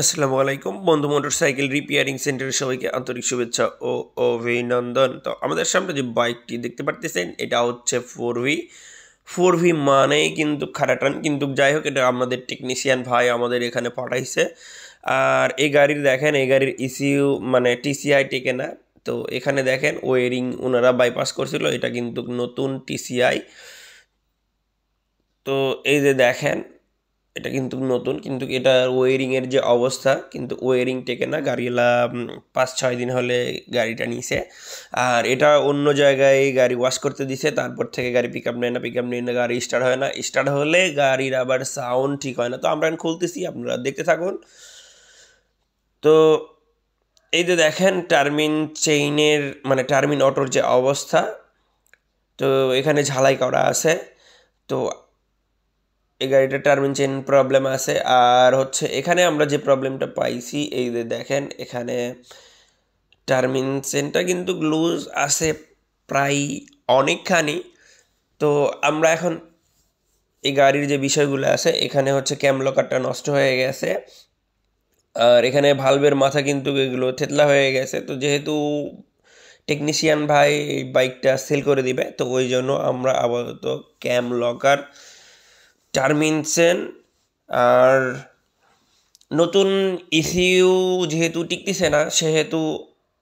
আসসালামু আলাইকুম বন্ধু মোটরসাইকেল রিপেয়ারিং সেন্টারের সবাইকে আন্তরিক শুভেচ্ছা ও অভিনন্দন। তো আমাদের সামনে যে বাইকটি দেখতে পারতেছেন এটা হচ্ছে 4V মানেই কিন্তু খাটাটান, কিন্তু যাই হোক এটা আমাদের টেকনিশিয়ান ভাই আমাদের এখানে পাঠাইছে। আর এই গাড়ির দেখেন, এই গাড়ির ইসিইউ মানে টিসিআই টেকে না। তো এখানে দেখেন ওয়ারিং ওনারা বাইপাস করছিল, এটা কিন্তু নতুন টিসিআই। তো এই যে দেখেন এটা কিন্তু নতুন, কিন্তু এটার ওয়ারিংয়ের যে অবস্থা, কিন্তু ওয়ারিং টেকে না। গাড়িওয়ালা 5-6 দিন হলে গাড়িটা নিছে। আর এটা অন্য জায়গায় গাড়ি ওয়াশ করতে দিছে, তারপর থেকে গাড়ি পিক আপ নেয় না, গাড়ি স্টার্ট হয় না, স্টার্ট হলে গাড়ির আবার সাউন্ড ঠিক হয় না। তো আমরা এখন খুলতেছি, আপনারা দেখতে থাকুন। তো এই যে দেখেন টার্মিন চেইনের মানে টার্মিন অটোর যে অবস্থা, তো এখানে ঝালাই করা আছে। তো এই গাড়িটা টার্মিন চেইন প্রবলেম আছে। আর হচ্ছে এখানে আমরা যে প্রবলেমটা পাইছি, এই যে দেখেন এখানে টার্মিন চেইনটা কিন্তু লুজ আছে প্রায় অনেকখানি। তো আমরা এখন এই গাড়ির যে বিষয়গুলো আছে, এখানে হচ্ছে ক্যাম লকারটা নষ্ট হয়ে গেছে। আর এখানে ভালভের মাথা কিন্তু এগুলো থেতলা হয়ে গেছে। তো যেহেতু টেকনিশিয়ান ভাই এই বাইকটা সেল করে দিবে, তো ওই জন্য আমরা আপাতত ক্যাম লকার, টার্মিন চেন আর নতুন ইসিইউ যেহেতু টিকতেছে না, সেহেতু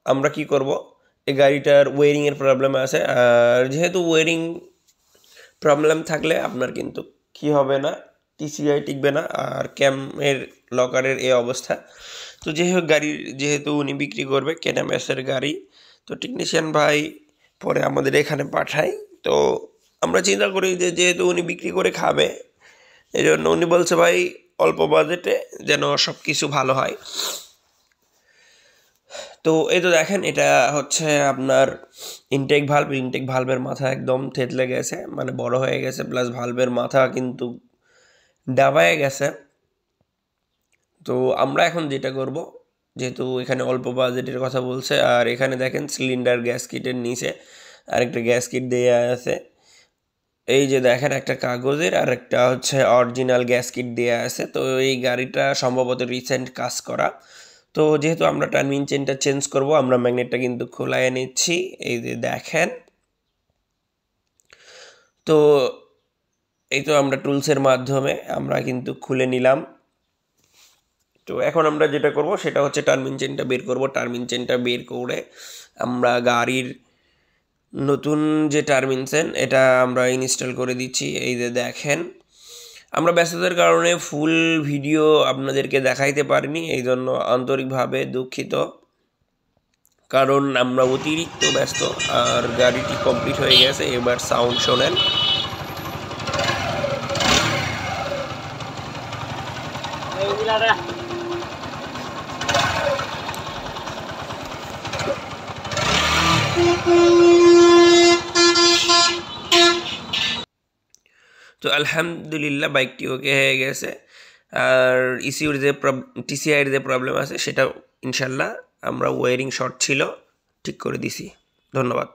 আমরা কি করব, এই গাড়িটার ওয়ারিংয়ের প্রবলেম আছে। আর যেহেতু ওয়ারিং প্রবলেম থাকলে আপনার কিন্তু কি হবে না, টিসিআই টিকবে না। আর ক্যামের লকারের এই অবস্থা। তো যাই হোক গাড়ির যেহেতু উনি বিক্রি করবে কেনামেসের গাড়ি, তো টেকনিশিয়ান ভাই পরে আমাদের এখানে পাঠায়। তো আমরা চিন্তা করি যে যেহেতু উনি বিক্রি করে খাবে, এই জন্য উনি বলছে ভাই অল্প বাজেটে যেন সব কিছু ভালো হয়। তো এই তো দেখেন এটা হচ্ছে আপনার ইনটেক ভালভের মাথা একদম থেতলে গেছে, মানে বড় হয়ে গেছে, প্লাস ভালভের মাথা কিন্তু ডাবায় গেছে। তো আমরা এখন যেটা করব, যেহেতু এখানে অল্প বাজেটের কথা বলছে, আর এখানে দেখেন সিলিন্ডার গ্যাস কিটের নিচে আরেকটা গ্যাস কিট দেওয়া আছে। এই যে দেখেন একটা কাগজের আর একটা হচ্ছে অরিজিনাল গ্যাস কিট দেওয়া আছে। তো এই গাড়িটা সম্ভবত রিসেন্ট কাজ করা। তো যেহেতু আমরা টার্মিন চেনটা চেঞ্জ করব, আমরা ম্যাগনেটটা কিন্তু খোলায় নিচ্ছি। এই যে দেখেন, তো এই তো আমরা টুলসের মাধ্যমে আমরা কিন্তু খুলে নিলাম। তো এখন আমরা যেটা করব সেটা হচ্ছে টার্মিন চেনটা বের করব। টার্মিন চেনটা বের করে আমরা গাড়ির নতুন যে টার্মিন চেন এটা আমরা ইনস্টল করে দিচ্ছি। এই যে দেখেন, আমরা ব্যস্ততার কারণে ফুল ভিডিও আপনাদেরকে দেখাইতে পারিনি, এই জন্য আন্তরিকভাবে দুঃখিত, কারণ আমরা অতিরিক্ত ব্যস্ত। আর গাড়িটি কমপ্লিট হয়ে গেছে, এবার সাউন্ড শোনেন। তো আলহামদুলিল্লাহ বাইকটি ওকে হয়ে গেছে। আর ইসিউর যে টিসিআইয়ের যে প্রবলেম আছে সেটা ইনশাল্লাহ আমরা ওয়ারিং শর্ট ছিল ঠিক করে দিছি। ধন্যবাদ।